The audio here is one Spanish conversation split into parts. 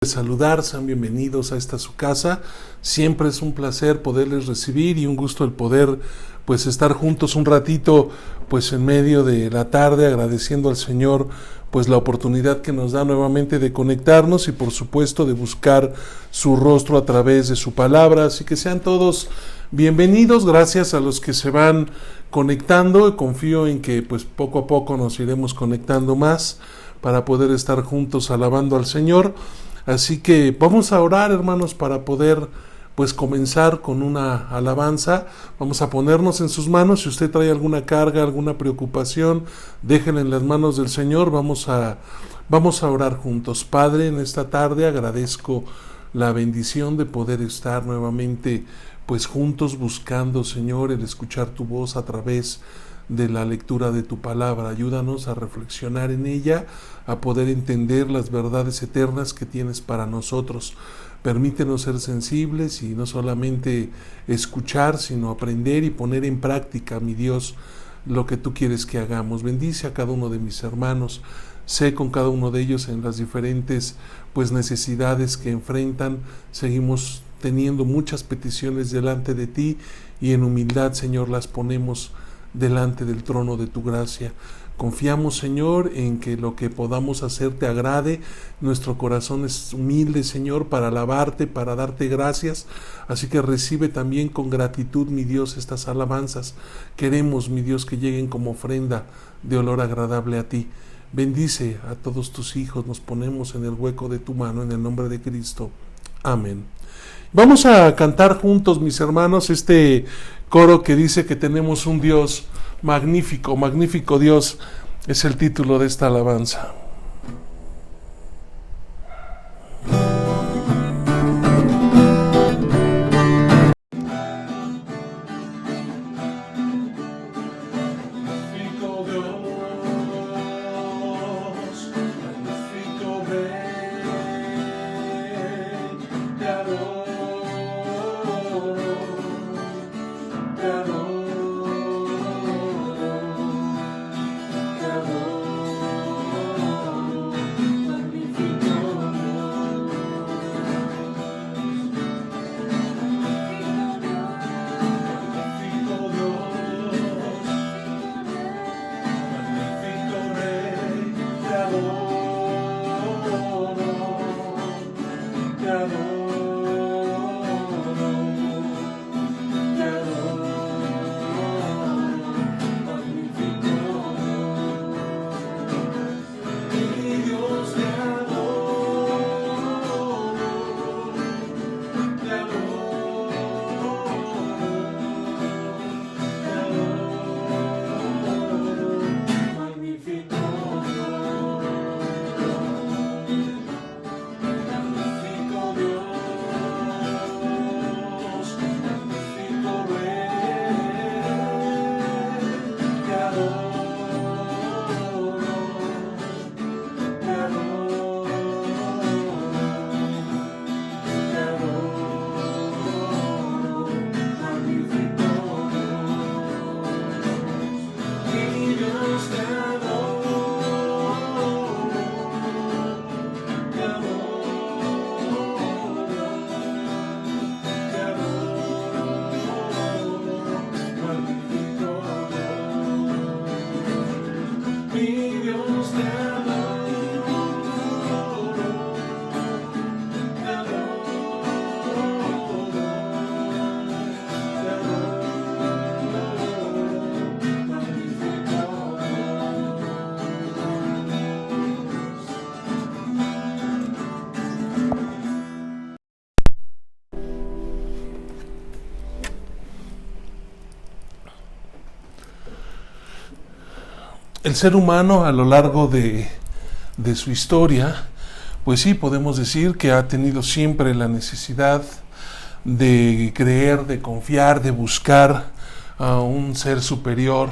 Saludar, sean bienvenidos a esta su casa. Siempre es un placer poderles recibir y un gusto el poder pues estar juntos un ratito pues en medio de la tarde, agradeciendo al Señor pues la oportunidad que nos da nuevamente de conectarnos y por supuesto de buscar su rostro a través de su palabra. Así que sean todos bienvenidos, gracias a los que se van conectando. Confío en que pues poco a poco nos iremos conectando más para poder estar juntos alabando al Señor. Así que vamos a orar, hermanos, para poder pues comenzar con una alabanza. Vamos a ponernos en sus manos. Si usted trae alguna carga, alguna preocupación, déjenla en las manos del Señor. Vamos a orar juntos. Padre, en esta tarde agradezco la bendición de poder estar nuevamente pues juntos buscando, Señor, el escuchar tu voz a través de la lectura de tu palabra. Ayúdanos a reflexionar en ella, a poder entender las verdades eternas que tienes para nosotros. Permítenos ser sensibles y no solamente escuchar, sino aprender y poner en práctica, mi Dios, lo que tú quieres que hagamos. Bendice a cada uno de mis hermanos. Sé con cada uno de ellos en las diferentes pues necesidades que enfrentan. Seguimos teniendo muchas peticiones delante de ti y en humildad, Señor, las ponemos delante del trono de tu gracia. Confiamos, Señor, en que lo que podamos hacer te agrade. Nuestro corazón es humilde, Señor, para alabarte, para darte gracias. Así que recibe también con gratitud, mi Dios, estas alabanzas. Queremos, mi Dios, que lleguen como ofrenda de olor agradable a ti. Bendice a todos tus hijos. Nos ponemos en el hueco de tu mano, en el nombre de Cristo. Amén. Vamos a cantar juntos, mis hermanos, este coro que dice que tenemos un Dios magnífico. Magnífico Dios es el título de esta alabanza. El ser humano a lo largo de su historia, pues sí, podemos decir que ha tenido siempre la necesidad de creer, de confiar, de buscar a un ser superior.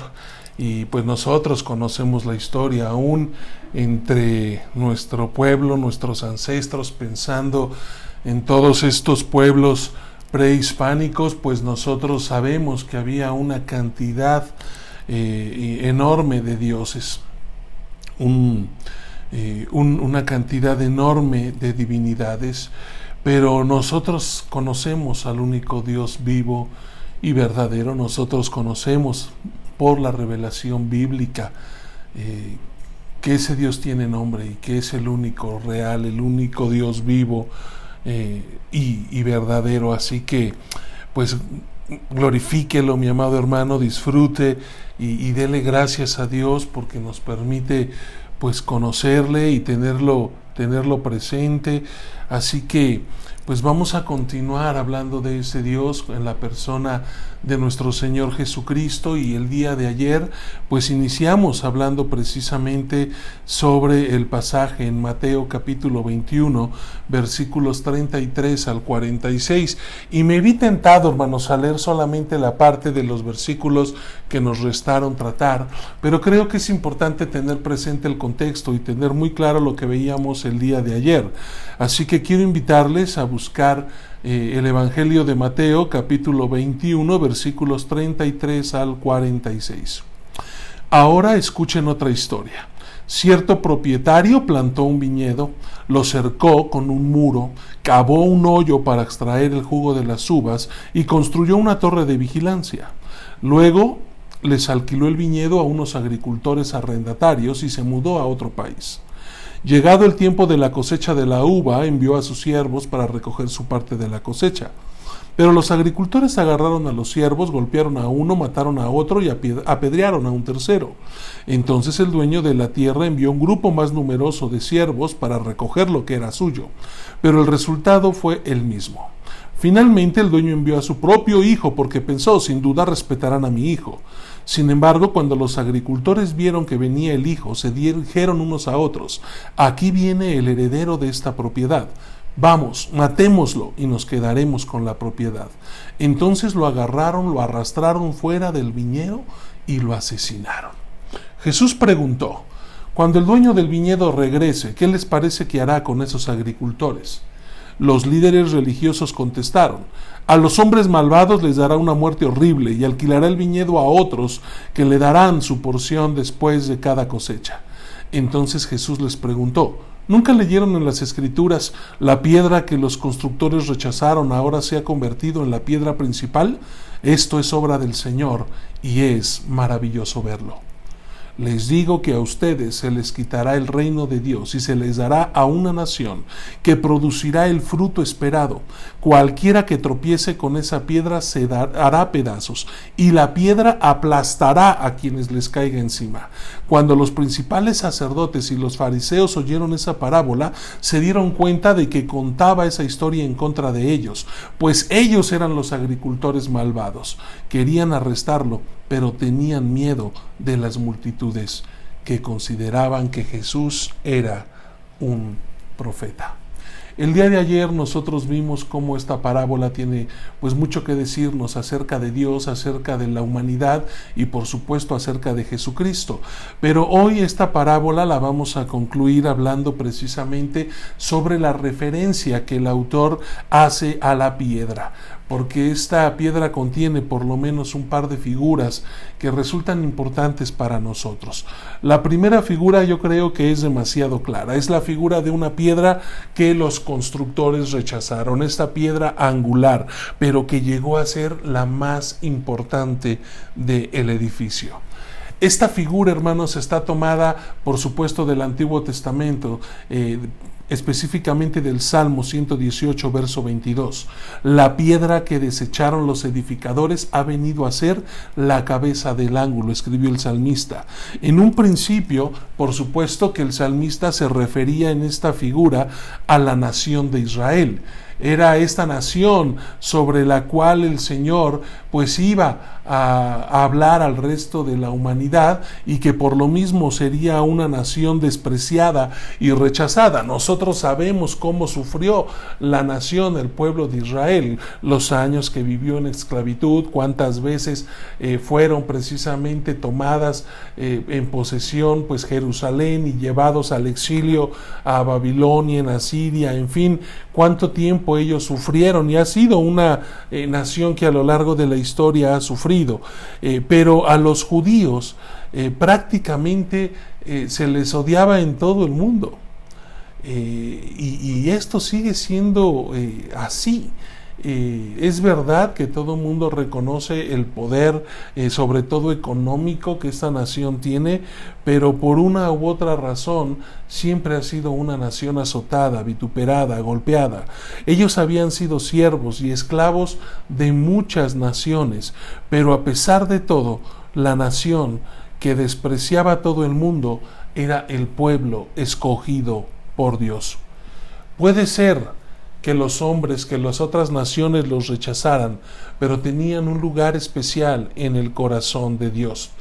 Y pues nosotros conocemos la historia aún entre nuestro pueblo, nuestros ancestros, pensando en todos estos pueblos prehispánicos, pues nosotros sabemos que había una cantidad enorme de dioses. una cantidad enorme de divinidades, pero nosotros conocemos al único Dios vivo y verdadero. Nosotros conocemos por la revelación bíblica que ese Dios tiene nombre y que es el único real, el único Dios vivo y verdadero. Así que pues glorifíquelo, mi amado hermano, disfrute y dele gracias a Dios porque nos permite pues conocerle y tenerlo presente. Así que pues vamos a continuar hablando de ese Dios en la persona de nuestro Señor Jesucristo, y el día de ayer pues iniciamos hablando precisamente sobre el pasaje en Mateo capítulo 21 versículos 33 al 46, y me vi tentado, hermanos, a leer solamente la parte de los versículos que nos restaron tratar, pero creo que es importante tener presente el contexto y tener muy claro lo que veíamos el día de ayer. Así que quiero invitarles a buscar el Evangelio de Mateo capítulo 21 versículos 33 al 46. Ahora escuchen otra historia. Cierto propietario plantó un viñedo, lo cercó con un muro, cavó un hoyo para extraer el jugo de las uvas y construyó una torre de vigilancia. Luego les alquiló el viñedo a unos agricultores arrendatarios y se mudó a otro país. Llegado el tiempo de la cosecha de la uva, envió a sus siervos para recoger su parte de la cosecha. Pero los agricultores agarraron a los siervos, golpearon a uno, mataron a otro y apedrearon a un tercero. Entonces el dueño de la tierra envió un grupo más numeroso de siervos para recoger lo que era suyo, pero el resultado fue el mismo. Finalmente el dueño envió a su propio hijo porque pensó, sin duda respetarán a mi hijo. Sin embargo, cuando los agricultores vieron que venía el hijo, se dijeron unos a otros: aquí viene el heredero de esta propiedad. Vamos, matémoslo y nos quedaremos con la propiedad. Entonces lo agarraron, lo arrastraron fuera del viñedo y lo asesinaron. Jesús preguntó: cuando el dueño del viñedo regrese, ¿qué les parece que hará con esos agricultores? Los líderes religiosos contestaron: a los hombres malvados les dará una muerte horrible y alquilará el viñedo a otros que le darán su porción después de cada cosecha. Entonces Jesús les preguntó: ¿nunca leyeron en las Escrituras: la piedra que los constructores rechazaron ahora se ha convertido en la piedra principal? Esto es obra del Señor y es maravilloso verlo. Les digo que a ustedes se les quitará el reino de Dios y se les dará a una nación que producirá el fruto esperado. Cualquiera que tropiece con esa piedra se hará pedazos, y la piedra aplastará a quienes les caiga encima. Cuando los principales sacerdotes y los fariseos oyeron esa parábola, se dieron cuenta de que contaba esa historia en contra de ellos, pues ellos eran los agricultores malvados. Querían arrestarlo, pero tenían miedo de las multitudes que consideraban que Jesús era un profeta. El día de ayer nosotros vimos cómo esta parábola tiene pues mucho que decirnos acerca de Dios, acerca de la humanidad y por supuesto acerca de Jesucristo. Pero hoy esta parábola la vamos a concluir hablando precisamente sobre la referencia que el autor hace a la piedra, porque esta piedra contiene por lo menos un par de figuras que resultan importantes para nosotros. La primera figura yo creo que es demasiado clara, es la figura de una piedra que los constructores rechazaron, esta piedra angular, pero que llegó a ser la más importante del edificio. Esta figura, hermanos, está tomada, por supuesto, del Antiguo Testamento, específicamente del Salmo 118, verso 22. La piedra que desecharon los edificadores ha venido a ser la cabeza del ángulo, escribió el salmista. En un principio, por supuesto que el salmista se refería en esta figura a la nación de Israel. Era esta nación sobre la cual el Señor pues iba a hablar al resto de la humanidad, y que por lo mismo sería una nación despreciada y rechazada. Nosotros sabemos cómo sufrió la nación, el pueblo de Israel, los años que vivió en esclavitud, cuántas veces fueron precisamente tomadas en posesión pues Jerusalén y llevados al exilio a Babilonia, en Asiria, en fin, cuánto tiempo ellos sufrieron, y ha sido una nación que a lo largo de la historia ha sufrido, pero a los judíos prácticamente se les odiaba en todo el mundo. Y esto sigue siendo así. Es verdad que todo el mundo reconoce el poder, sobre todo económico, que esta nación tiene, pero por una u otra razón siempre ha sido una nación azotada, vituperada, golpeada. Ellos habían sido siervos y esclavos de muchas naciones, pero a pesar de todo, la nación que despreciaba a todo el mundo era el pueblo escogido por Dios. Puede ser que los hombres, que las otras naciones los rechazaran, pero tenían un lugar especial en el corazón de Dios.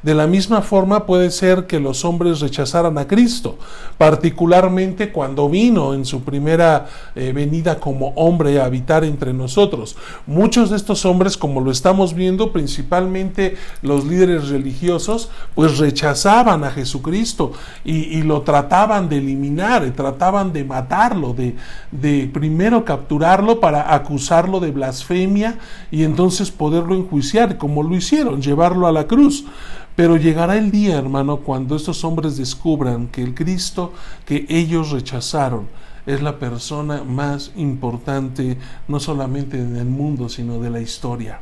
De la misma forma puede ser que los hombres rechazaran a Cristo, particularmente cuando vino en su primera venida como hombre a habitar entre nosotros. Muchos de estos hombres, como lo estamos viendo, principalmente los líderes religiosos, pues rechazaban a Jesucristo y lo trataban de eliminar, trataban de matarlo, de primero capturarlo para acusarlo de blasfemia y entonces poderlo enjuiciar, como lo hicieron, llevarlo a la cruz. Pero llegará el día, hermano, cuando estos hombres descubran que el Cristo que ellos rechazaron es la persona más importante, no solamente en el mundo, sino de la historia.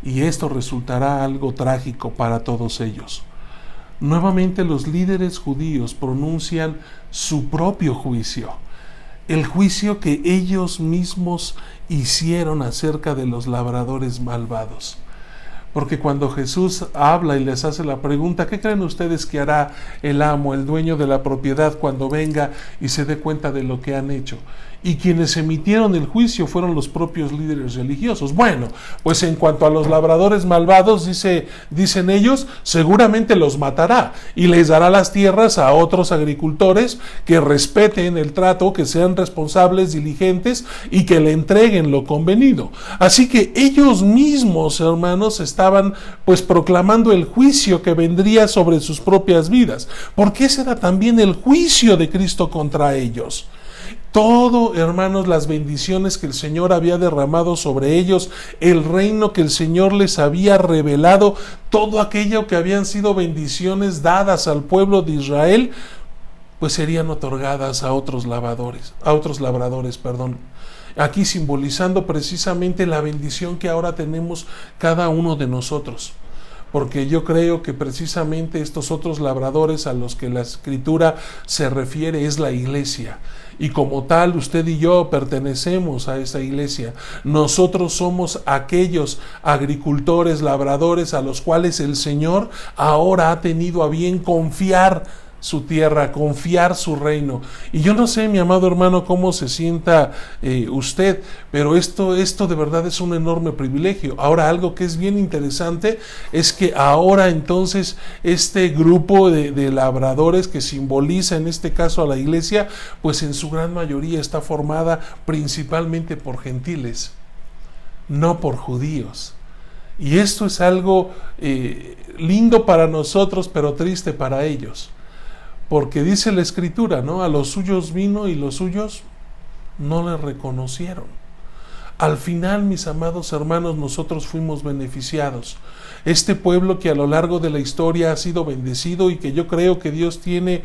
Y esto resultará algo trágico para todos ellos. Nuevamente los líderes judíos pronuncian su propio juicio, el juicio que ellos mismos hicieron acerca de los labradores malvados. Porque cuando Jesús habla y les hace la pregunta, ¿qué creen ustedes que hará el amo, el dueño de la propiedad, cuando venga y se dé cuenta de lo que han hecho? Y quienes emitieron el juicio fueron los propios líderes religiosos. Bueno, pues en cuanto a los labradores malvados, dicen ellos, seguramente los matará y les dará las tierras a otros agricultores que respeten el trato, que sean responsables, diligentes y que le entreguen lo convenido. Así que ellos mismos, hermanos, estaban pues proclamando el juicio que vendría sobre sus propias vidas, porque ese era también el juicio de Cristo contra ellos. Todo, hermanos, las bendiciones que el Señor había derramado sobre ellos, el reino que el Señor les había revelado, todo aquello que habían sido bendiciones dadas al pueblo de Israel, pues serían otorgadas a otros labradores, aquí simbolizando precisamente la bendición que ahora tenemos cada uno de nosotros. Porque yo creo que precisamente estos otros labradores a los que la Escritura se refiere es la iglesia. Y como tal, usted y yo pertenecemos a esa iglesia. Nosotros somos aquellos agricultores, labradores a los cuales el Señor ahora ha tenido a bien confiar su tierra, confiar su reino. Y yo no sé, mi amado hermano, cómo se sienta usted, pero esto de verdad es un enorme privilegio. Ahora, algo que es bien interesante es que ahora entonces este grupo de labradores que simboliza en este caso a la iglesia, pues en su gran mayoría está formada principalmente por gentiles, no por judíos. Y esto es algo lindo para nosotros, pero triste para ellos. Porque dice la Escritura, ¿no? A los suyos vino y los suyos no le reconocieron. Al final, mis amados hermanos, nosotros fuimos beneficiados. Este pueblo que a lo largo de la historia ha sido bendecido y que yo creo que Dios tiene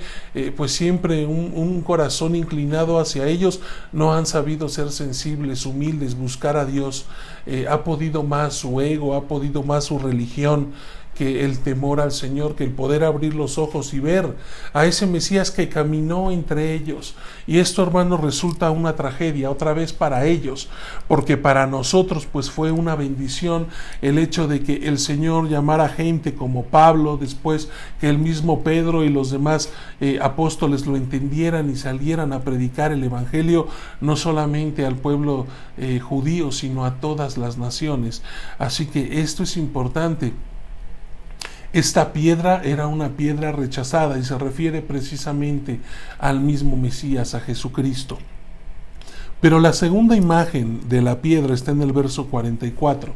pues siempre un corazón inclinado hacia ellos, no han sabido ser sensibles, humildes, buscar a Dios. Ha podido más su ego, ha podido más su religión que el temor al Señor, que el poder abrir los ojos y ver a ese Mesías que caminó entre ellos. Y esto, hermanos, resulta una tragedia otra vez para ellos, porque para nosotros pues fue una bendición el hecho de que el Señor llamara gente como Pablo, después que el mismo Pedro y los demás apóstoles lo entendieran y salieran a predicar el Evangelio no solamente al pueblo judío, sino a todas las naciones. Así que esto es importante. Esta piedra era una piedra rechazada y se refiere precisamente al mismo Mesías, a Jesucristo. Pero la segunda imagen de la piedra está en el verso 44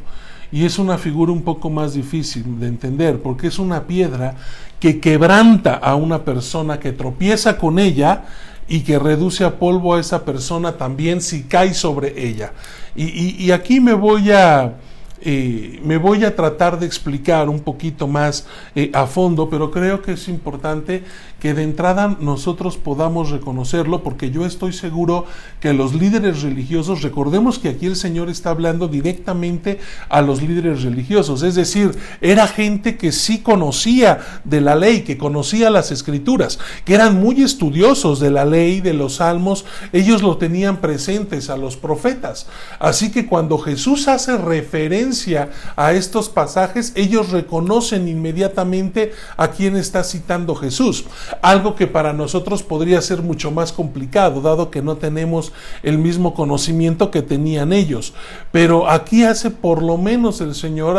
y es una figura un poco más difícil de entender porque es una piedra que quebranta a una persona, que tropieza con ella y que reduce a polvo a esa persona también si cae sobre ella. Y aquí me voy a Me voy a tratar de explicar un poquito más a fondo, pero creo que es importante que de entrada nosotros podamos reconocerlo, porque yo estoy seguro que los líderes religiosos, recordemos que aquí el Señor está hablando directamente a los líderes religiosos, es decir, era gente que sí conocía de la ley, que conocía las escrituras, que eran muy estudiosos de la ley, de los salmos, ellos lo tenían presentes a los profetas. Así que cuando Jesús hace referencia a estos pasajes, ellos reconocen inmediatamente a quién está citando Jesús. Algo que para nosotros podría ser mucho más complicado, dado que no tenemos el mismo conocimiento que tenían ellos. Pero aquí hace por lo menos el Señor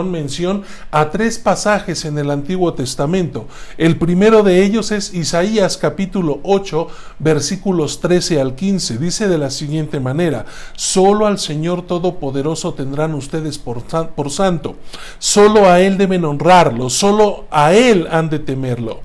mención a 3 pasajes en el Antiguo Testamento. El primero de ellos es Isaías capítulo 8, versículos 13 al 15. Dice de la siguiente manera: solo al Señor Todopoderoso tendrán ustedes por santo, solo a Él deben honrarlo, solo a Él han de temerlo.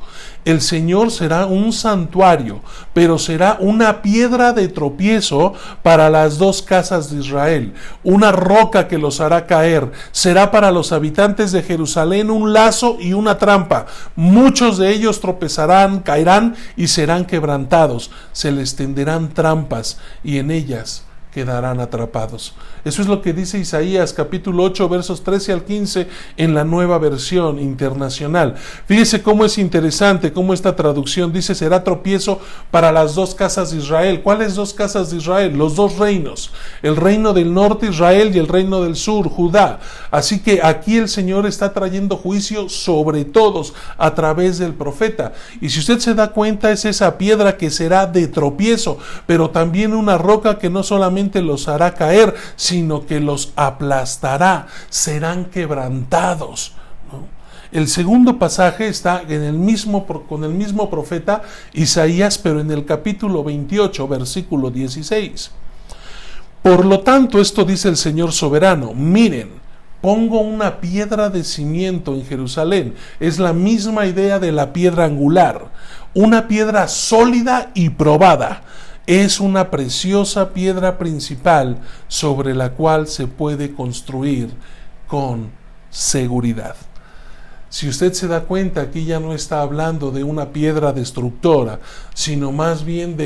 El Señor será un santuario, pero será una piedra de tropiezo para las 2 casas de Israel, una roca que los hará caer. Será para los habitantes de Jerusalén un lazo y una trampa. Muchos de ellos tropezarán, caerán y serán quebrantados. Se les tenderán trampas y en ellas quedarán atrapados. Eso es lo que dice Isaías capítulo 8 versos 13 al 15 en la Nueva Versión Internacional. Fíjese cómo es interesante, cómo esta traducción dice: será tropiezo para las 2 casas de Israel. ¿Cuáles 2 casas de Israel? Los 2 reinos, el reino del norte Israel y el reino del sur Judá. Así que aquí el Señor está trayendo juicio sobre todos a través del profeta. Y si usted se da cuenta, es esa piedra que será de tropiezo, pero también una roca que no solamente los hará caer, sino que los aplastará, serán quebrantados, ¿no? El segundo pasaje está con el mismo profeta Isaías, pero en el capítulo 28, versículo 16. Por lo tanto, esto dice el Señor soberano: miren, pongo una piedra de cimiento en Jerusalén. Es la misma idea de la piedra angular, una piedra sólida y probada. Es una preciosa piedra principal sobre la cual se puede construir con seguridad. Si usted se da cuenta, aquí ya no está hablando de una piedra destructora, sino más bien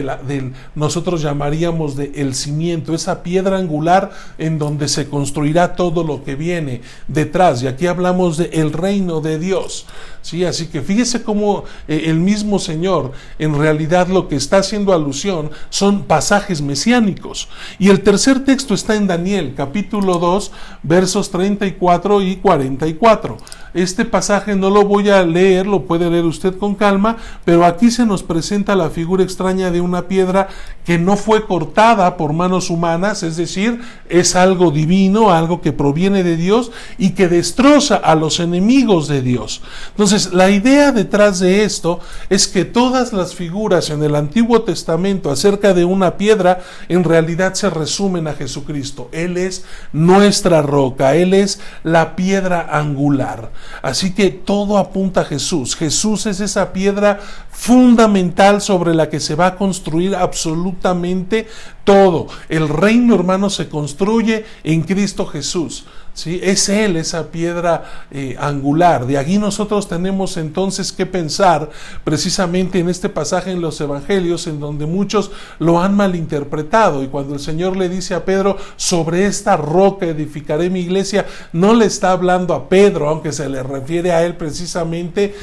nosotros llamaríamos de el cimiento, esa piedra angular en donde se construirá todo lo que viene detrás. Y aquí hablamos de el reino de Dios. ¿Sí? Así que fíjese cómo el mismo Señor, en realidad lo que está haciendo alusión son pasajes mesiánicos. Y el tercer texto está en Daniel, capítulo 2, versos 34 y 44. Este pasaje no lo voy a leer, lo puede leer usted con calma, pero aquí se nos presenta la figura extraña de una piedra que no fue cortada por manos humanas, es decir, es algo divino, algo que proviene de Dios y que destroza a los enemigos de Dios. Entonces, la idea detrás de esto es que todas las figuras en el Antiguo Testamento acerca de una piedra en realidad se resumen a Jesucristo. Él es nuestra roca, Él es la piedra angular. Así que todo apunta a Jesús. Jesús es esa piedra fundamental sobre la que se va a construir absolutamente todo. El reino, hermano, se construye en Cristo Jesús. ¿Sí? Es Él esa piedra angular. De aquí nosotros tenemos entonces que pensar precisamente en este pasaje en los evangelios, en donde muchos lo han malinterpretado, y cuando el Señor le dice a Pedro: sobre esta roca edificaré mi iglesia, no le está hablando a Pedro, aunque se le refiere a él precisamente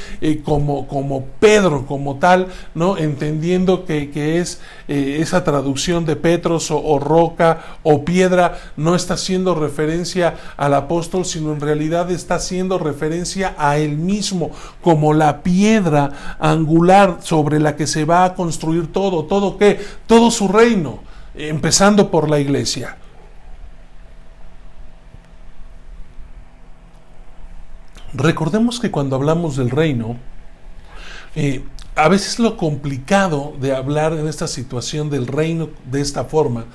como Pedro, como tal, ¿no? Entendiendo que es esa traducción de Petros o roca o piedra, no está haciendo referencia al apóstol, sino en realidad está haciendo referencia a él mismo como la piedra angular sobre la que se va a construir todo ¿qué? Todo su reino, empezando por la iglesia. Recordemos que cuando hablamos del reino, a veces lo complicado de hablar en esta situación del reino de esta forma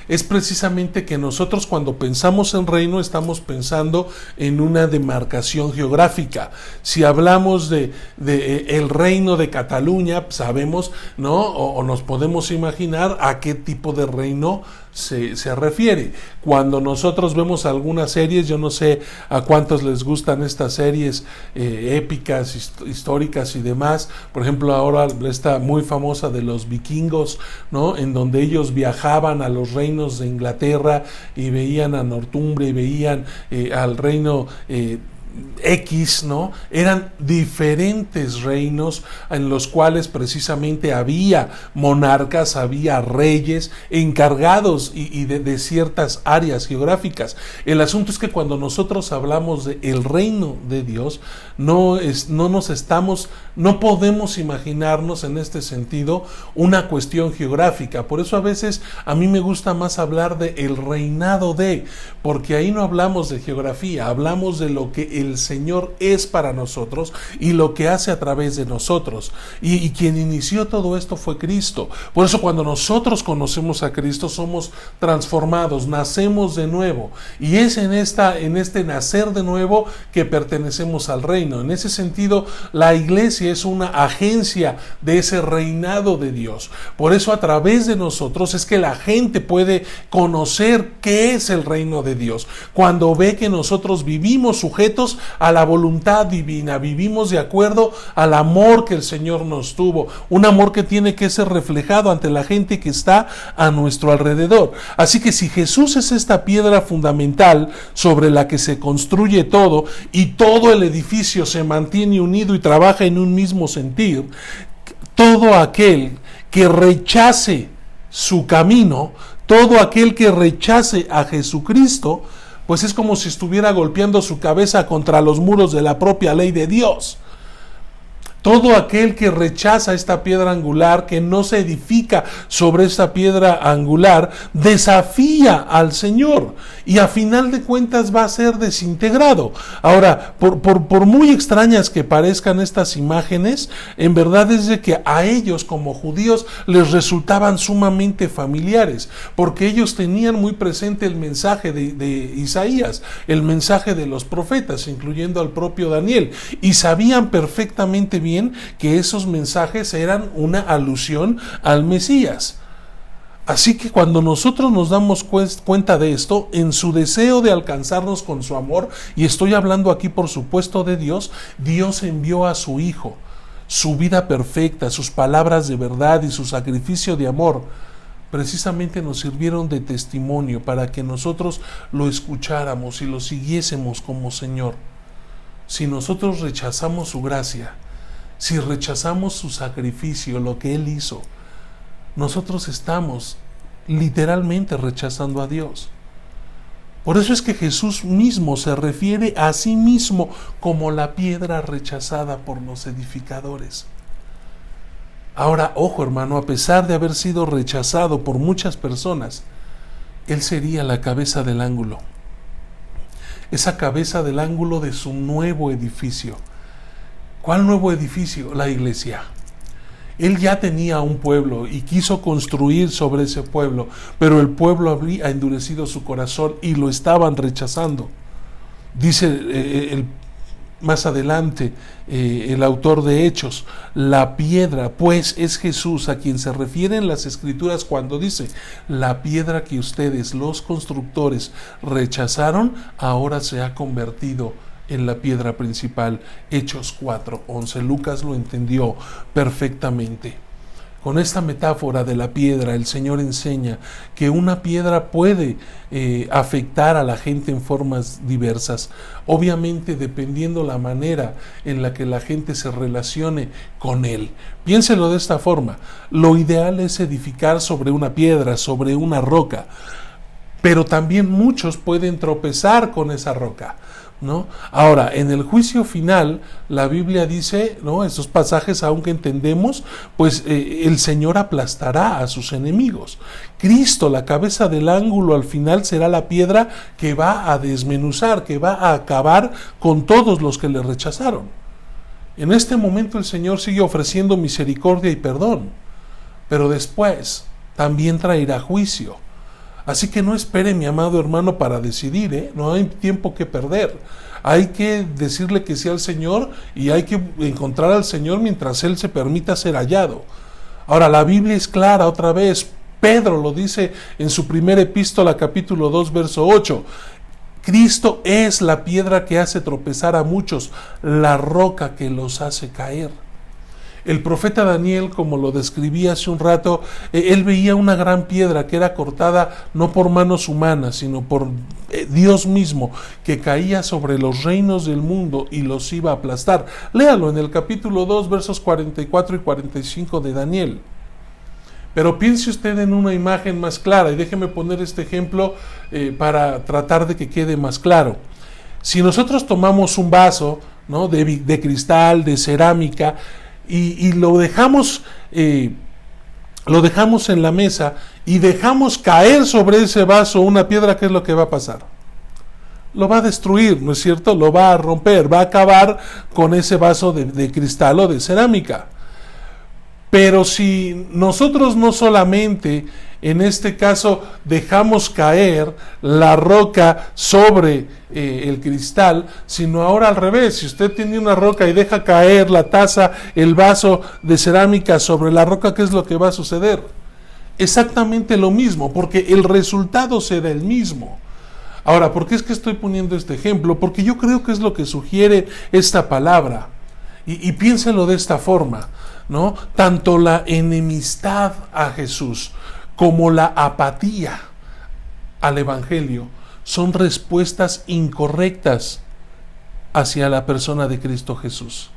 es precisamente que nosotros cuando pensamos en reino estamos pensando en una demarcación geográfica. Si hablamos de el reino de Cataluña, sabemos, ¿no? O nos podemos imaginar a qué tipo de reino se refiere. Cuando nosotros vemos algunas series, yo no sé a cuántos les gustan estas series épicas, históricas y demás, por ejemplo ahora esta muy famosa de los vikingos, ¿no? En donde ellos viajaban a los reinos de Inglaterra y veían a Northumbria y veían al reino X, ¿no? Eran diferentes reinos en los cuales precisamente había monarcas, había reyes encargados y de ciertas áreas geográficas. El asunto es que cuando nosotros hablamos de el reino de Dios, no podemos imaginarnos en este sentido una cuestión geográfica. Por eso a veces a mí me gusta más hablar de el reinado de, porque ahí no hablamos de geografía, hablamos de lo que el Señor es para nosotros y lo que hace a través de nosotros. Y quien inició todo esto fue Cristo. Por eso cuando nosotros conocemos a Cristo somos transformados, nacemos de nuevo. Y es en este nacer de nuevo que pertenecemos al reino. En ese sentido, la iglesia es una agencia de ese reinado de Dios. Por eso a través de nosotros es que la gente puede conocer qué es el reino de Dios. Cuando ve que nosotros vivimos sujetos a la voluntad divina, vivimos de acuerdo al amor que el Señor nos tuvo, un amor que tiene que ser reflejado ante la gente que está a nuestro alrededor. Así que si Jesús es esta piedra fundamental sobre la que se construye todo y todo el edificio se mantiene unido y trabaja en un mismo sentir, todo aquel que rechace su camino, todo aquel que rechace a Jesucristo, pues es como si estuviera golpeando su cabeza contra los muros de la propia ley de Dios. Todo aquel que rechaza esta piedra angular, que no se edifica sobre esta piedra angular, desafía al Señor y a final de cuentas va a ser desintegrado. Ahora, por muy extrañas que parezcan estas imágenes, en verdad es de que a ellos como judíos les resultaban sumamente familiares, porque ellos tenían muy presente el mensaje de Isaías, el mensaje de los profetas, incluyendo al propio Daniel, y sabían perfectamente bien que esos mensajes eran una alusión al Mesías. Así que cuando nosotros nos damos cuenta de esto, en su deseo de alcanzarnos con su amor, y estoy hablando aquí por supuesto de Dios, Dios envió a su Hijo, su vida perfecta, sus palabras de verdad y su sacrificio de amor, precisamente nos sirvieron de testimonio para que nosotros lo escucháramos y lo siguiésemos como Señor. Si nosotros rechazamos su gracia, si rechazamos su sacrificio, lo que Él hizo, nosotros estamos literalmente rechazando a Dios. Por eso es que Jesús mismo se refiere a sí mismo como la piedra rechazada por los edificadores. Ahora, ojo hermano, a pesar de haber sido rechazado por muchas personas, Él sería la cabeza del ángulo. Esa cabeza del ángulo de su nuevo edificio. ¿Cuál nuevo edificio? La iglesia. Él ya tenía un pueblo y quiso construir sobre ese pueblo, pero el pueblo había endurecido su corazón y lo estaban rechazando. Dice más adelante el autor de Hechos, la piedra pues es Jesús, a quien se refieren las escrituras cuando dice, la piedra que ustedes los constructores rechazaron, ahora se ha convertido en la piedra principal. Hechos 4:11. Lucas lo entendió perfectamente. Con esta metáfora de la piedra, el Señor enseña que una piedra puede afectar a la gente en formas diversas, obviamente dependiendo la manera en la que la gente se relacione con Él. Piénselo de esta forma: lo ideal es edificar sobre una piedra, sobre una roca, pero también muchos pueden tropezar con esa roca, ¿no? Ahora, en el juicio final, la Biblia dice, ¿no? Estos pasajes, aunque entendemos, pues el Señor aplastará a sus enemigos. Cristo, la cabeza del ángulo, al final será la piedra que va a desmenuzar, que va a acabar con todos los que le rechazaron. En este momento el Señor sigue ofreciendo misericordia y perdón, pero después también traerá juicio. Así que no espere, mi amado hermano, para decidir, no hay tiempo que perder. Hay que decirle que sí al Señor y hay que encontrar al Señor mientras Él se permita ser hallado. Ahora, la Biblia es clara otra vez. Pedro lo dice en su primera epístola, capítulo 2, verso 8. Cristo es la piedra que hace tropezar a muchos, la roca que los hace caer. El profeta Daniel, como lo describí hace un rato, él veía una gran piedra que era cortada no por manos humanas, sino por Dios mismo, que caía sobre los reinos del mundo y los iba a aplastar. Léalo en el capítulo 2, versos 44 y 45 de Daniel. Pero piense usted en una imagen más clara, y déjeme poner este ejemplo para tratar de que quede más claro. Si nosotros tomamos un vaso, ¿no?, de cristal, de cerámica, y lo dejamos en la mesa y dejamos caer sobre ese vaso una piedra, ¿qué es lo que va a pasar? Lo va a destruir, ¿no es cierto? Lo va a romper, va a acabar con ese vaso de cristal o de cerámica. Pero si nosotros no solamente, en este caso, dejamos caer la roca sobre el cristal, sino ahora al revés, si usted tiene una roca y deja caer la taza, el vaso de cerámica sobre la roca, ¿qué es lo que va a suceder? Exactamente lo mismo, porque el resultado será el mismo. Ahora, ¿por qué es que estoy poniendo este ejemplo? Porque yo creo que es lo que sugiere esta palabra. Y piénsenlo de esta forma, ¿no? Tanto la enemistad a Jesús como la apatía al Evangelio son respuestas incorrectas hacia la persona de Cristo Jesús.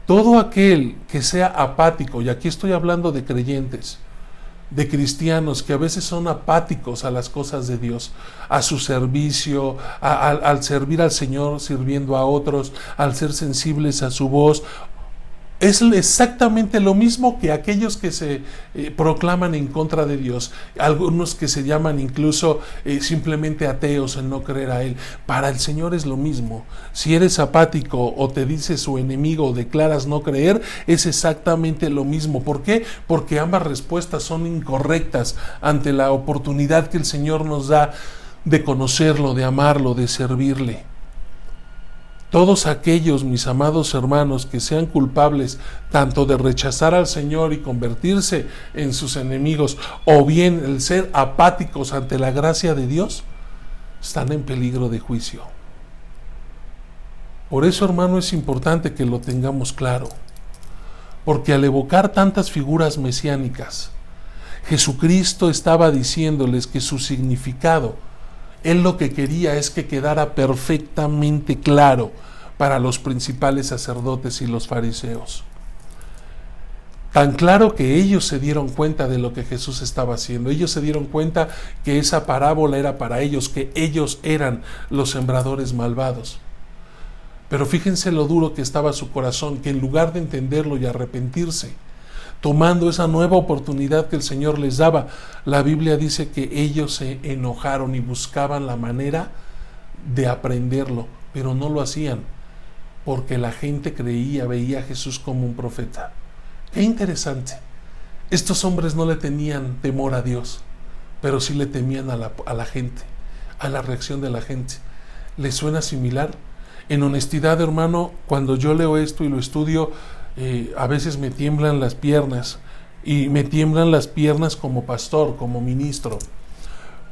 Todo aquel que sea apático, y aquí estoy hablando de creyentes, de cristianos que a veces son apáticos a las cosas de Dios, a su servicio, al servir al Señor sirviendo a otros, al ser sensibles a su voz, es exactamente lo mismo que aquellos que se proclaman en contra de Dios, algunos que se llaman incluso simplemente ateos en no creer a Él. Para el Señor es lo mismo. Si eres apático o te dices su enemigo o declaras no creer, es exactamente lo mismo. ¿Por qué? Porque ambas respuestas son incorrectas ante la oportunidad que el Señor nos da de conocerlo, de amarlo, de servirle. Todos aquellos, mis amados hermanos, que sean culpables tanto de rechazar al Señor y convertirse en sus enemigos, o bien el ser apáticos ante la gracia de Dios, están en peligro de juicio. Por eso, hermano, es importante que lo tengamos claro, porque al evocar tantas figuras mesiánicas, Jesucristo estaba diciéndoles que su significado, Él lo que quería es que quedara perfectamente claro para los principales sacerdotes y los fariseos. Tan claro que ellos se dieron cuenta de lo que Jesús estaba haciendo. Ellos se dieron cuenta que esa parábola era para ellos, que ellos eran los sembradores malvados. Pero fíjense lo duro que estaba su corazón, que en lugar de entenderlo y arrepentirse, tomando esa nueva oportunidad que el Señor les daba, la Biblia dice que ellos se enojaron y buscaban la manera de aprenderlo, pero no lo hacían, porque la gente veía a Jesús como un profeta. Qué interesante. Estos hombres no le tenían temor a Dios, pero sí le temían a la gente, a la reacción de la gente. ¿Les suena similar? En honestidad, hermano, cuando yo leo esto y lo estudio, a veces me tiemblan las piernas, y me tiemblan las piernas como pastor, como ministro,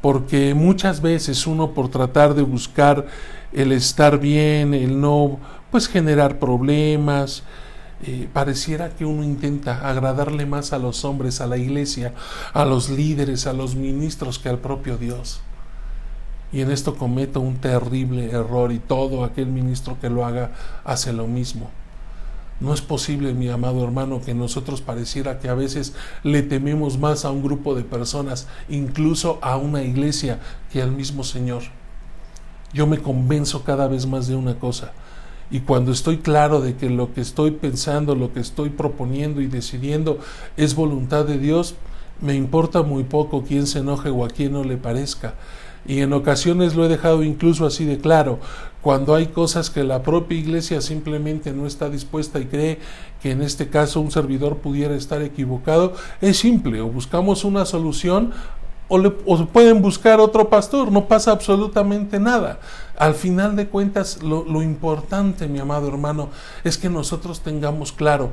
porque muchas veces uno, por tratar de buscar el estar bien, el no generar problemas, pareciera que uno intenta agradarle más a los hombres, a la iglesia, a los líderes, a los ministros, que al propio Dios. Y en esto cometo un terrible error, y todo aquel ministro que lo haga hace lo mismo. No es posible, mi amado hermano, que nosotros pareciera que a veces le tememos más a un grupo de personas, incluso a una iglesia, que al mismo Señor. Yo me convenzo cada vez más de una cosa, y cuando estoy claro de que lo que estoy pensando, lo que estoy proponiendo y decidiendo es voluntad de Dios, me importa muy poco quién se enoje o a quién no le parezca. Y en ocasiones lo he dejado incluso así de claro, cuando hay cosas que la propia iglesia simplemente no está dispuesta y cree que en este caso un servidor pudiera estar equivocado, es simple: o buscamos una solución o pueden buscar otro pastor, no pasa absolutamente nada. Al final de cuentas, lo importante, mi amado hermano, es que nosotros tengamos claro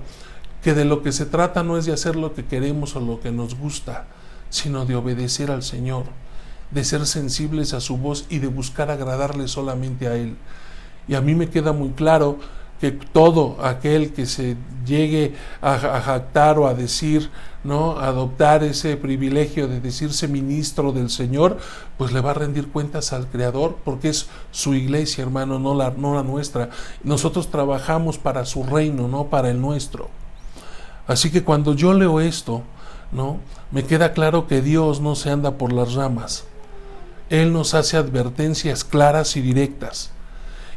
que de lo que se trata no es de hacer lo que queremos o lo que nos gusta, sino de obedecer al Señor, de ser sensibles a su voz y de buscar agradarle solamente a Él. Y a mí me queda muy claro que todo aquel que se llegue a jactar o a decir, ¿no?, adoptar ese privilegio de decirse ministro del Señor, pues le va a rendir cuentas al Creador, porque es su iglesia, hermano, no la nuestra. Nosotros trabajamos para su reino, no para el nuestro. Así que cuando yo leo esto, ¿no?, me queda claro que Dios no se anda por las ramas. Él nos hace advertencias claras y directas.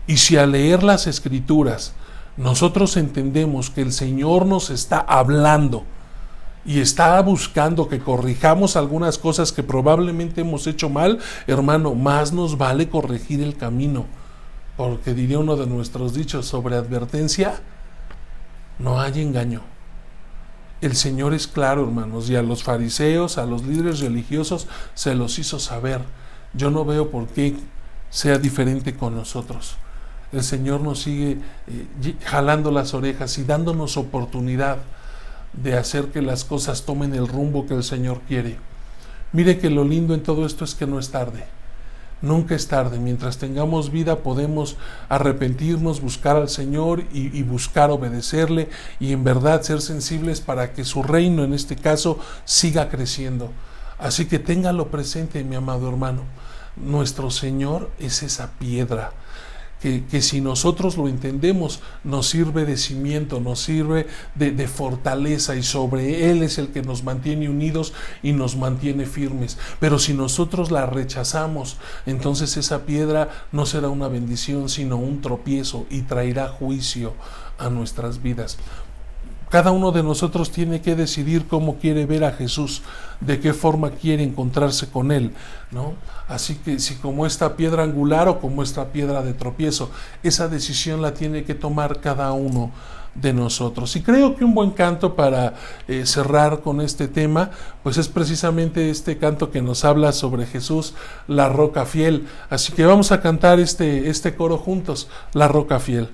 Y si al leer las Escrituras nosotros entendemos que el Señor nos está hablando y está buscando que corrijamos algunas cosas que probablemente hemos hecho mal, hermano, más nos vale corregir el camino. Porque diría uno de nuestros dichos: sobre advertencia no hay engaño. El Señor es claro, hermanos, y a los fariseos, a los líderes religiosos, se los hizo saber. Yo no veo por qué sea diferente con nosotros. El Señor nos sigue jalando las orejas y dándonos oportunidad de hacer que las cosas tomen el rumbo que el Señor quiere. Mire que lo lindo en todo esto es que no es tarde. Nunca es tarde. Mientras tengamos vida podemos arrepentirnos, buscar al Señor y buscar obedecerle y en verdad ser sensibles para que su reino, en este caso, siga creciendo. Así que téngalo presente, mi amado hermano. Nuestro Señor es esa piedra que si nosotros lo entendemos, nos sirve de cimiento, nos sirve de fortaleza, y sobre Él es el que nos mantiene unidos y nos mantiene firmes. Pero si nosotros la rechazamos, entonces esa piedra no será una bendición, sino un tropiezo, y traerá juicio a nuestras vidas. Cada uno de nosotros tiene que decidir cómo quiere ver a Jesús, de qué forma quiere encontrarse con Él, ¿no? Así que si como esta piedra angular o como esta piedra de tropiezo, esa decisión la tiene que tomar cada uno de nosotros. Y creo que un buen canto para cerrar con este tema, pues es precisamente este canto que nos habla sobre Jesús, la roca fiel. Así que vamos a cantar este coro juntos, la roca fiel.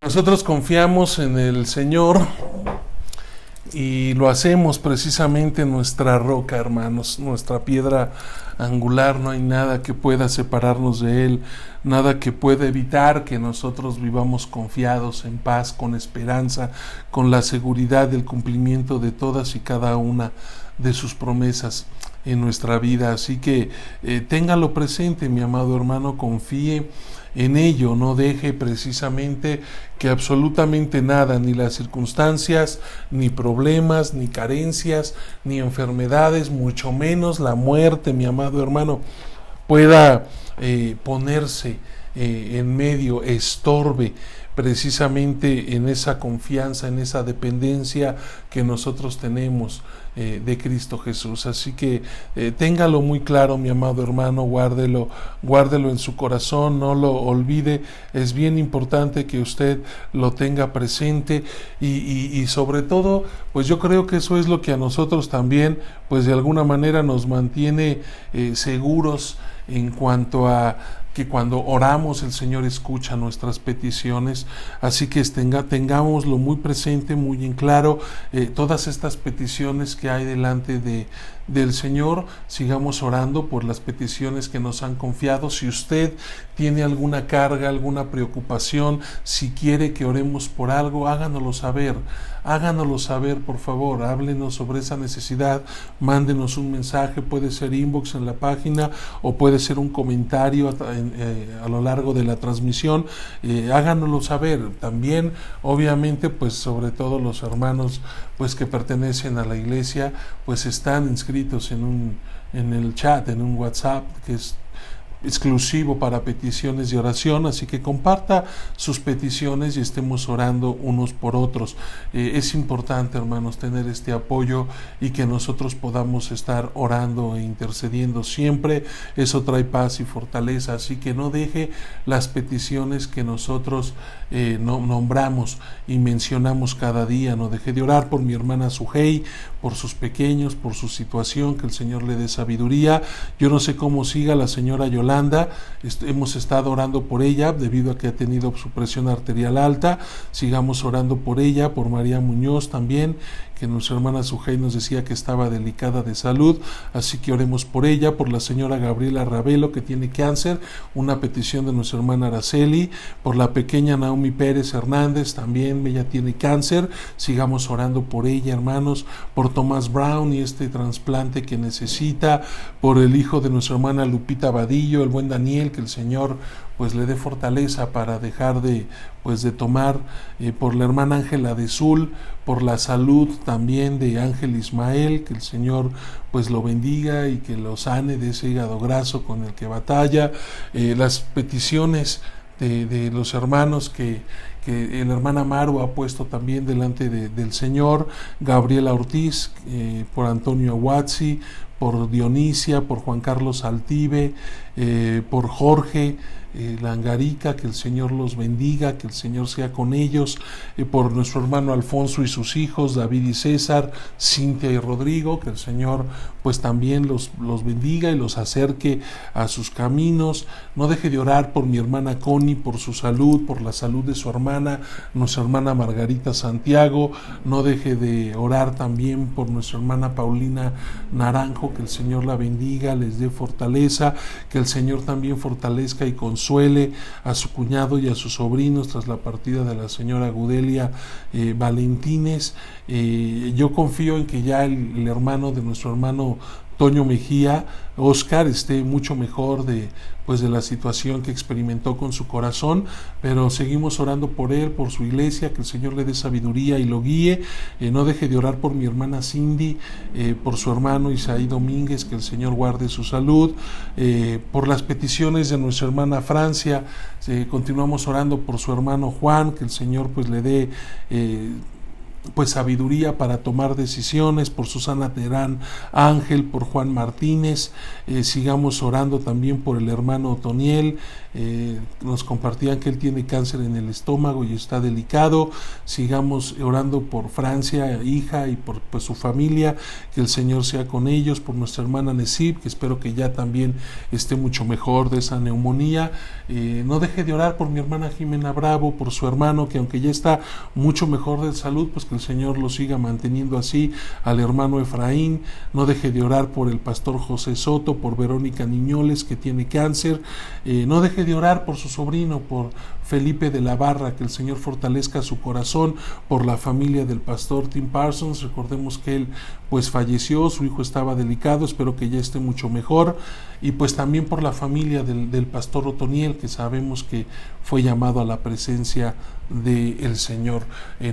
Nosotros confiamos en el Señor y lo hacemos precisamente en nuestra roca, hermanos, nuestra piedra angular. No hay nada que pueda separarnos de Él, nada que pueda evitar que nosotros vivamos confiados, en paz, con esperanza, con la seguridad del cumplimiento de todas y cada una de sus promesas en nuestra vida. Así que téngalo presente, mi amado hermano, confíe en ello, no deje precisamente que absolutamente nada, ni las circunstancias, ni problemas, ni carencias, ni enfermedades, mucho menos la muerte, mi amado hermano, pueda ponerse en medio, estorbe precisamente en esa confianza, en esa dependencia que nosotros tenemos de Cristo Jesús. Así que téngalo muy claro, mi amado hermano, guárdelo en su corazón, no lo olvide. Es bien importante que usted lo tenga presente y sobre todo, pues yo creo que eso es lo que a nosotros también, pues de alguna manera nos mantiene seguros en cuanto a que cuando oramos el Señor escucha nuestras peticiones. Así que tengámoslo muy presente, muy en claro, todas estas peticiones que hay delante del Señor. Sigamos orando por las peticiones que nos han confiado. Si usted tiene alguna carga, alguna preocupación, si quiere que oremos por algo, háganoslo saber, por favor. Háblenos sobre esa necesidad, mándenos un mensaje, puede ser inbox en la página o puede ser un comentario a lo largo de la transmisión. Háganoslo saber. También, obviamente, pues sobre todo los hermanos pues que pertenecen a la iglesia, pues están inscritos en el chat, en un WhatsApp que es exclusivo para peticiones de oración, así que comparta sus peticiones y estemos orando unos por otros. Es importante, hermanos, tener este apoyo y que nosotros podamos estar orando e intercediendo siempre. Eso trae paz y fortaleza, así que no deje las peticiones que nosotros nombramos y mencionamos cada día. No deje de orar por mi hermana Sujei, por sus pequeños, por su situación, que el Señor le dé sabiduría. Yo no sé cómo siga la señora Yolanda. Hemos estado orando por ella debido a que ha tenido su presión arterial alta. Sigamos orando por ella, por María Muñoz también, que nuestra hermana Sujei nos decía que estaba delicada de salud, así que oremos por ella, por la señora Gabriela Ravelo, que tiene cáncer, una petición de nuestra hermana Araceli, por la pequeña Naomi Pérez Hernández, también ella tiene cáncer. Sigamos orando por ella, hermanos, por Tomás Brown y este trasplante que necesita, por el hijo de nuestra hermana Lupita Vadillo, el buen Daniel, que el Señor pues le dé fortaleza para dejar de tomar, por la hermana Ángela de Sul, por la salud también de Ángel Ismael, que el Señor pues lo bendiga y que lo sane de ese hígado graso con el que batalla. Las peticiones de los hermanos que la hermana Maru ha puesto también delante del Señor, Gabriela Ortiz, por Antonio Aguazzi, por Dionisia, por Juan Carlos Altive, por Jorge Langarica, que el Señor los bendiga, que el Señor sea con ellos, por nuestro hermano Alfonso y sus hijos, David y César, Cintia y Rodrigo, que el Señor pues también los bendiga y los acerque a sus caminos. No deje de orar por mi hermana Connie, por su salud, por la salud de su hermana, nuestra hermana Margarita Santiago. No deje de orar también por nuestra hermana Paulina Naranjo, que el Señor la bendiga, les dé fortaleza, que el Señor también fortalezca y consuele a su cuñado y a sus sobrinos tras la partida de la señora Gudelia Valentines. Yo confío en que ya el hermano de nuestro hermano Toño Mejía, Oscar, esté mucho mejor de la situación que experimentó con su corazón, pero seguimos orando por él, por su iglesia, que el Señor le dé sabiduría y lo guíe. No deje de orar por mi hermana Cindy, por su hermano Isaí Domínguez, que el Señor guarde su salud, por las peticiones de nuestra hermana Francia. Continuamos orando por su hermano Juan, que el Señor pues le dé pues sabiduría para tomar decisiones, por Susana Terán Ángel, por Juan Martínez. Sigamos orando también por el hermano Otoniel. Nos compartían que él tiene cáncer en el estómago y está delicado. Sigamos orando por Francia, hija, y por pues su familia, que el Señor sea con ellos, por nuestra hermana Nesib, que espero que ya también esté mucho mejor de esa neumonía. No deje de orar por mi hermana Jimena Bravo, por su hermano, que aunque ya está mucho mejor de salud, pues que el Señor lo siga manteniendo así, al hermano Efraín. No deje de orar por el pastor José Soto, por Verónica Niñoles, que tiene cáncer. No deje de orar por su sobrino, por Felipe de la Barra, que el Señor fortalezca su corazón, por la familia del pastor Tim Parsons. Recordemos que él pues falleció, su hijo estaba delicado, espero que ya esté mucho mejor. Y pues también por la familia del pastor Otoniel, que sabemos que fue llamado a la presencia del Señor.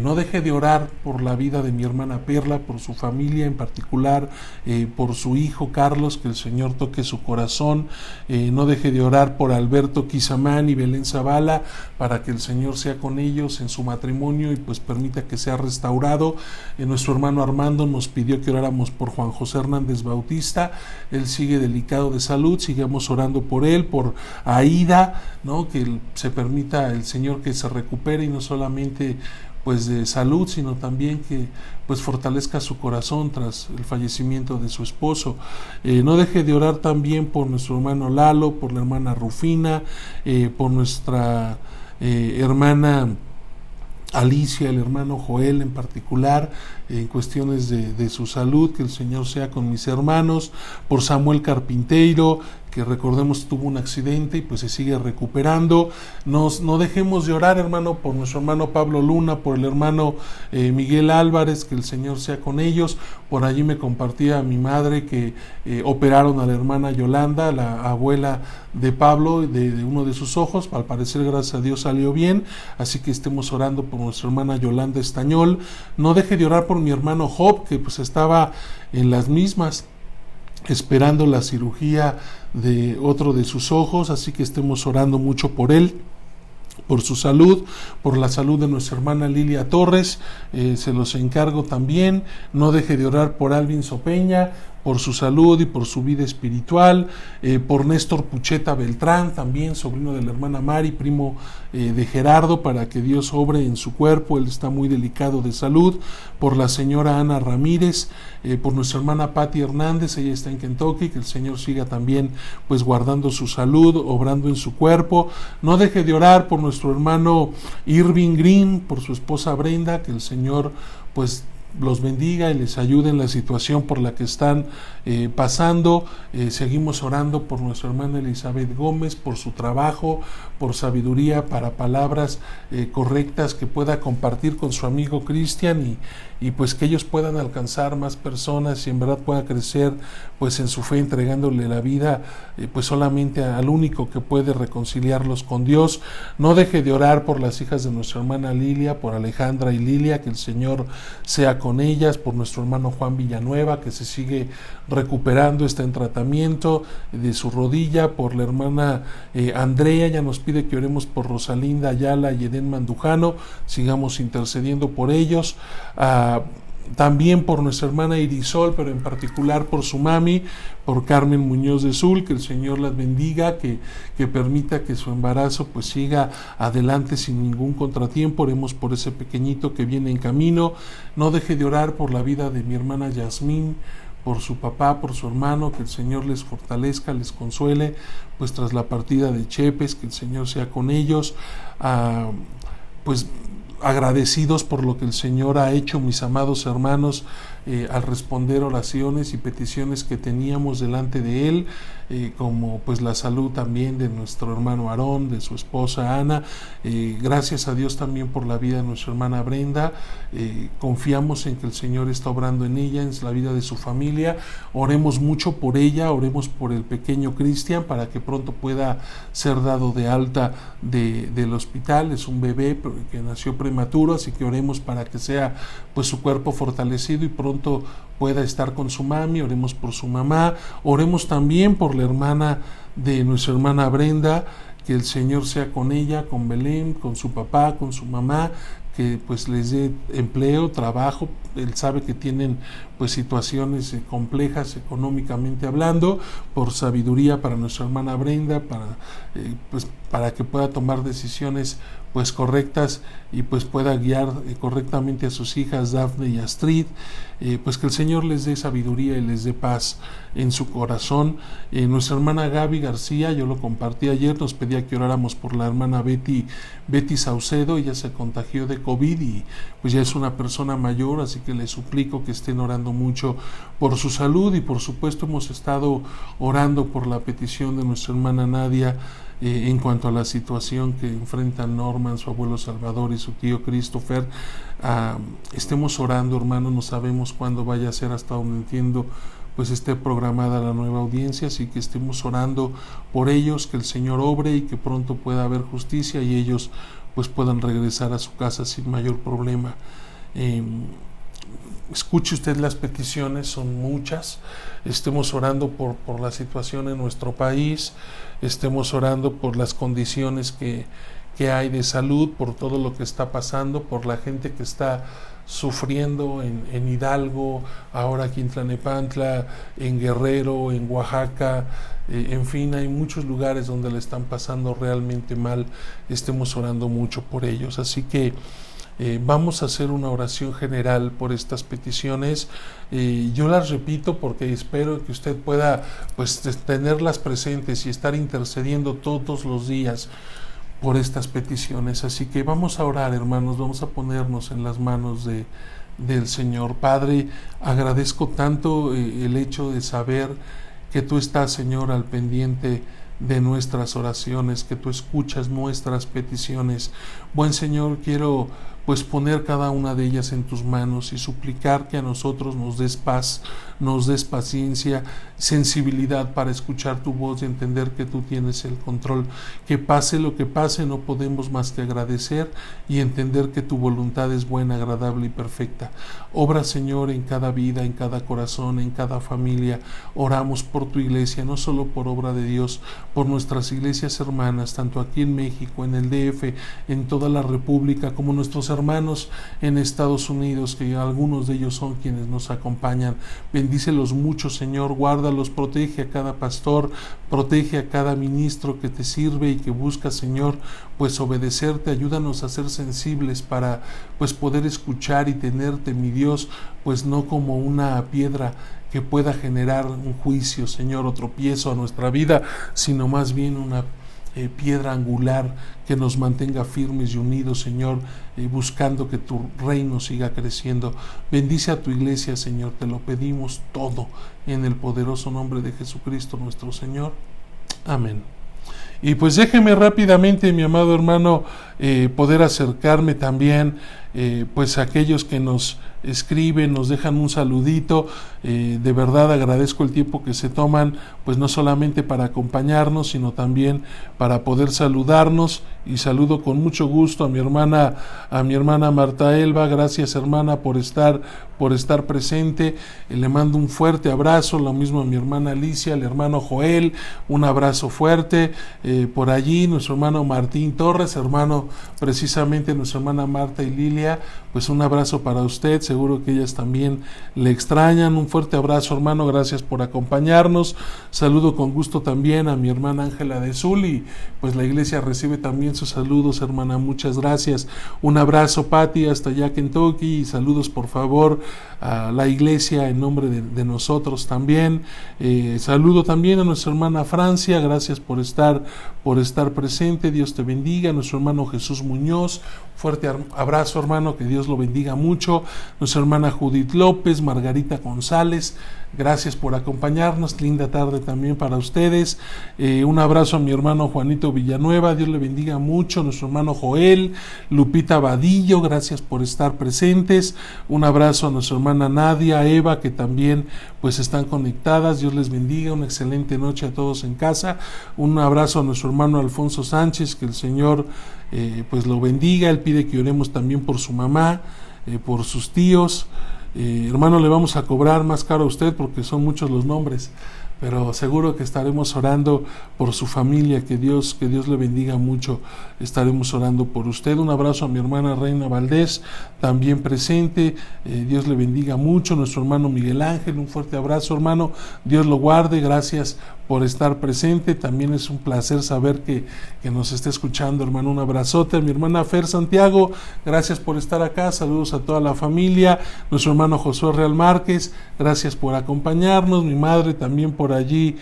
No deje de orar por la vida de mi hermana Perla, por su familia en particular, por su hijo Carlos, que el Señor toque su corazón. No deje de orar por Alberto Quizamán y Belén Zavala, para que el Señor sea con ellos en su matrimonio y pues permita que sea restaurado. Nuestro hermano Armando nos pidió que oráramos por Juan José Hernández Bautista. Él sigue delicado de salud, sigamos orando por él, por Aida, ¿no? Que se permita el Señor que se recupere, y no solamente pues de salud, sino también que pues fortalezca su corazón tras el fallecimiento de su esposo. No deje de orar también por nuestro hermano Lalo, por la hermana Rufina, por nuestra hermana Alicia, el hermano Joel en particular, en cuestiones de su salud, que el Señor sea con mis hermanos, por Samuel Carpinteiro, que recordemos tuvo un accidente y pues se sigue recuperando. No dejemos de orar, hermano, por nuestro hermano Pablo Luna, por el hermano Miguel Álvarez, que el Señor sea con ellos. Por allí me compartía mi madre que operaron a la hermana Yolanda, la abuela de Pablo, de uno de sus ojos. Al parecer, gracias a Dios, salió bien, así que estemos orando por nuestra hermana Yolanda Estañol. No deje de orar por mi hermano Job, que pues estaba en las mismas, esperando la cirugía de otro de sus ojos, así que estemos orando mucho por él, por su salud, por la salud de nuestra hermana Lilia Torres. Se los encargo también. No deje de orar por Alvin Sopeña, por su salud y por su vida espiritual, por Néstor Pucheta Beltrán, también sobrino de la hermana Mari, primo de Gerardo, para que Dios obre en su cuerpo, él está muy delicado de salud, por la señora Ana Ramírez, por nuestra hermana Patti Hernández, ella está en Kentucky, que el Señor siga también pues guardando su salud, obrando en su cuerpo. No deje de orar por nuestro hermano Irving Green, por su esposa Brenda, que el Señor pues los bendiga y les ayude en la situación por la que están pasando. Seguimos orando por nuestra hermana Elizabeth Gómez, por su trabajo, por sabiduría para palabras correctas que pueda compartir con su amigo Cristian, y pues que ellos puedan alcanzar más personas y en verdad pueda crecer pues en su fe, entregándole la vida pues solamente al único que puede reconciliarlos con Dios. No deje de orar por las hijas de nuestra hermana Lilia, por Alejandra y Lilia, que el Señor sea con ellas, por nuestro hermano Juan Villanueva, que se sigue recuperando, está en tratamiento de su rodilla, por la hermana Andrea. Ya nos pide que oremos por Rosalinda Ayala y Edén Mandujano, sigamos intercediendo por ellos. También por nuestra hermana Irisol, pero en particular por su mami, por Carmen Muñoz de Sul, que el Señor las bendiga, que permita que su embarazo pues siga adelante sin ningún contratiempo. Oremos por ese pequeñito que viene en camino. No deje de orar por la vida de mi hermana Yasmín, por su papá, por su hermano, que el Señor les fortalezca, les consuele, pues tras la partida de Chepes, que el Señor sea con ellos. Pues agradecidos por lo que el Señor ha hecho, mis amados hermanos, al responder oraciones y peticiones que teníamos delante de Él, como pues la salud también de nuestro hermano Aarón, de su esposa Ana. Gracias a Dios también por la vida de nuestra hermana Brenda. Confiamos en que el Señor está obrando en ella, en la vida de su familia. Oremos mucho por ella, oremos por el pequeño Cristian para que pronto pueda ser dado de alta del hospital. Es un bebé que nació prematuro, así que oremos para que sea pues su cuerpo fortalecido y pronto pueda estar con su mami. Oremos por su mamá, oremos también por la hermana de nuestra hermana Brenda, que el Señor sea con ella, con Belén, con su papá, con su mamá, que pues les dé empleo, trabajo. Él sabe que tienen pues situaciones complejas económicamente hablando, por sabiduría para nuestra hermana Brenda, para que pueda tomar decisiones pues correctas y pues pueda guiar correctamente a sus hijas Dafne y Astrid, pues que el Señor les dé sabiduría y les dé paz en su corazón. Nuestra hermana Gaby García, yo lo compartí ayer, nos pedía que oráramos por la hermana Betty Saucedo. Ella se contagió de COVID y pues ya es una persona mayor, así que les suplico que estén orando mucho por su salud, y por supuesto hemos estado orando por la petición de nuestra hermana Nadia en cuanto a la situación que enfrentan Norman, su abuelo Salvador y su tío Christopher. Estemos orando, hermano, no sabemos cuándo vaya a ser, hasta donde entiendo pues esté programada la nueva audiencia, así que estemos orando por ellos, que el Señor obre y que pronto pueda haber justicia y ellos pues puedan regresar a su casa sin mayor problema. Escuche usted las peticiones, son muchas. Estemos orando por la situación en nuestro país, estemos orando por las condiciones que hay de salud, por todo lo que está pasando, por la gente que está sufriendo en Hidalgo, ahora aquí en Tlalnepantla, en Guerrero, en Oaxaca, en fin, hay muchos lugares donde le están pasando realmente mal. Estemos orando mucho por ellos, así que vamos a hacer una oración general por estas peticiones. Yo las repito porque espero que usted pueda pues tenerlas presentes y estar intercediendo todos los días por estas peticiones. Así que vamos a orar, hermanos, vamos a ponernos en las manos del Señor. Padre, agradezco tanto el hecho de saber que tú estás, Señor, al pendiente de nuestras oraciones, que tú escuchas nuestras peticiones. Buen Señor, quiero pues poner cada una de ellas en tus manos y suplicar que a nosotros nos des paz, nos des paciencia, sensibilidad para escuchar tu voz y entender que tú tienes el control. Que pase lo que pase, no podemos más que agradecer y entender que tu voluntad es buena, agradable y perfecta. Obra, Señor, en cada vida, en cada corazón, en cada familia. Oramos por tu iglesia, no solo por obra de Dios, por nuestras iglesias hermanas, tanto aquí en México, en el DF, en toda la República, como nuestros hermanos en Estados Unidos, que algunos de ellos son quienes nos acompañan. Bendícelos mucho, Señor, guárdalos, protege a cada pastor, protege a cada ministro que te sirve y que busca, Señor, pues obedecerte. Ayúdanos a ser sensibles para pues poder escuchar y tenerte, mi Dios, pues no como una piedra que pueda generar un juicio, Señor, o tropiezo a nuestra vida, sino más bien una piedra angular que nos mantenga firmes y unidos, Señor, buscando que tu reino siga creciendo. Bendice a tu iglesia, Señor, te lo pedimos todo en el poderoso nombre de Jesucristo nuestro Señor. Amén. Y pues déjeme rápidamente, mi amado hermano, poder acercarme también pues a aquellos que nos escriben, nos dejan un saludito. De verdad agradezco el tiempo que se toman, pues no solamente para acompañarnos, sino también para poder saludarnos, y saludo con mucho gusto a mi hermana Marta Elba. Gracias, hermana, por estar presente. Le mando un fuerte abrazo, lo mismo a mi hermana Alicia, al hermano Joel, un abrazo fuerte. Por allí nuestro hermano Martín Torres, hermano precisamente nuestra hermana Marta y Lilia, pues un abrazo para usted, seguro que ellas también le extrañan. Un fuerte abrazo, hermano, gracias por acompañarnos. Saludo con gusto también a mi hermana Ángela de Zuli, pues la iglesia recibe también sus saludos, hermana, muchas gracias. Un abrazo, Pati, hasta allá Kentucky, y saludos por favor a la iglesia en nombre de nosotros también. Saludo también a nuestra hermana Francia, gracias por estar presente, Dios te bendiga. Nuestro hermano Jesús Muñoz, fuerte abrazo, hermano, que Dios lo bendiga mucho. Nuestra hermana Judith López, Margarita González, gracias por acompañarnos, linda tarde también para ustedes. Un abrazo a mi hermano Juanito Villanueva, Dios le bendiga mucho. Nuestro hermano Joel, Lupita Vadillo, gracias por estar presentes. Un abrazo a nuestra hermana Nadia, Eva, que también pues están conectadas, Dios les bendiga. Una excelente noche a todos en casa. Un abrazo a nuestro hermano Alfonso Sánchez, que el Señor pues lo bendiga. Él pide que oremos también por su mamá, por sus tíos. Hermano, le vamos a cobrar más caro a usted porque son muchos los nombres, pero seguro que estaremos orando por su familia, que Dios le bendiga mucho, estaremos orando por usted. Un abrazo a mi hermana Reina Valdés, también presente, Dios le bendiga mucho. Nuestro hermano Miguel Ángel, un fuerte abrazo, hermano, Dios lo guarde, gracias por estar presente, también es un placer saber que nos esté escuchando, hermano. Un abrazote a mi hermana Fer Santiago, gracias por estar acá, saludos a toda la familia. Nuestro hermano Josué Real Márquez, gracias por acompañarnos. Mi madre también por allí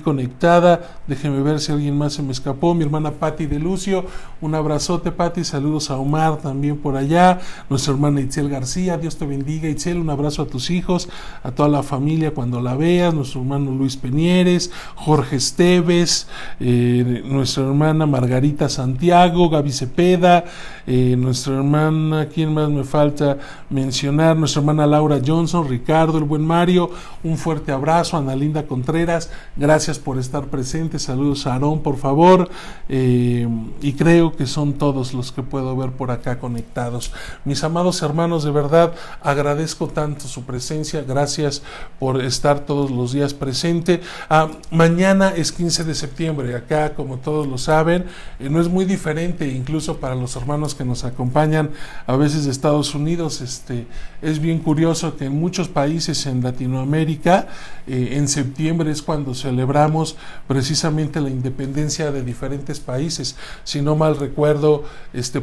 conectada. Déjeme ver si alguien más se me escapó. Mi hermana Patti de Lucio, un abrazote, Patti, saludos a Omar también por allá. Nuestra hermana Itzel García, Dios te bendiga, Itzel, un abrazo a tus hijos, a toda la familia cuando la veas. Nuestro hermano Luis Peñeres, Jorge Esteves, nuestra hermana Margarita Santiago, Gaby Cepeda, nuestra hermana, ¿quién más me falta mencionar? Nuestra hermana Laura Johnson, Ricardo, el buen Mario, un fuerte abrazo. Ana Linda Contreras, gracias por estar presente, saludos a Aarón, por favor, y creo que son todos los que puedo ver por acá conectados. Mis amados hermanos, de verdad agradezco tanto su presencia, gracias por estar todos los días presente. Mañana es 15 de septiembre, acá como todos lo saben, no es muy diferente, incluso para los hermanos que nos acompañan a veces de Estados Unidos, es bien curioso que en muchos países en Latinoamérica, en septiembre es cuando celebramos precisamente la independencia de diferentes países. Si no mal recuerdo,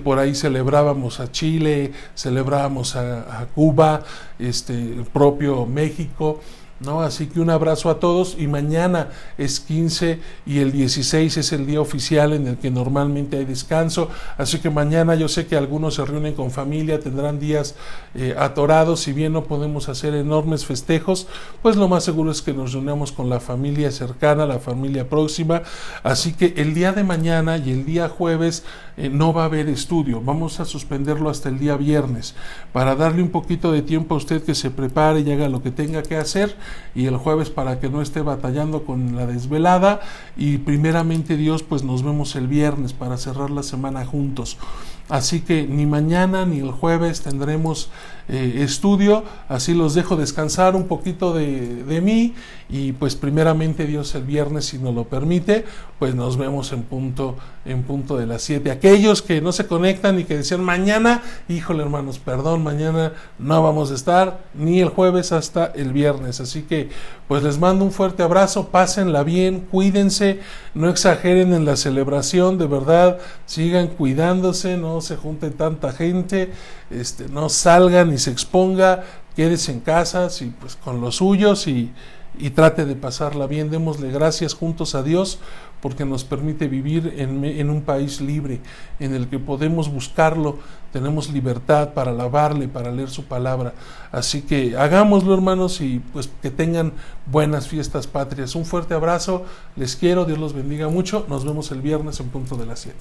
por ahí celebrábamos a Chile, celebrábamos a Cuba, el propio México, ¿no? Así que un abrazo a todos, y mañana es 15 y el 16 es el día oficial en el que normalmente hay descanso, así que mañana yo sé que algunos se reúnen con familia, tendrán días atorados. Si bien no podemos hacer enormes festejos, pues lo más seguro es que nos reunamos con la familia cercana, la familia próxima, así que el día de mañana y el día jueves no va a haber estudio, vamos a suspenderlo hasta el día viernes, para darle un poquito de tiempo a usted que se prepare y haga lo que tenga que hacer, y el jueves para que no esté batallando con la desvelada, y primeramente Dios, pues nos vemos el viernes para cerrar la semana juntos. Así que ni mañana ni el jueves tendremos estudio, así los dejo descansar un poquito de mí, y pues primeramente Dios el viernes, si nos lo permite, pues nos vemos en punto de las 7. Aquellos que no se conectan y que decían mañana, híjole hermanos, perdón, mañana no vamos a estar, ni el jueves hasta el viernes, así que pues les mando un fuerte abrazo, pásenla bien, cuídense, no exageren en la celebración, de verdad, sigan cuidándose, no se junte tanta gente, no salgan y se exponga, quédese en casa, y pues con los suyos, y trate de pasarla bien. Démosle gracias juntos a Dios porque nos permite vivir en un país libre, en el que podemos buscarlo, tenemos libertad para alabarle, para leer su palabra. Así que hagámoslo, hermanos, y pues que tengan buenas fiestas patrias. Un fuerte abrazo, les quiero, Dios los bendiga mucho, nos vemos el viernes en punto de las 7.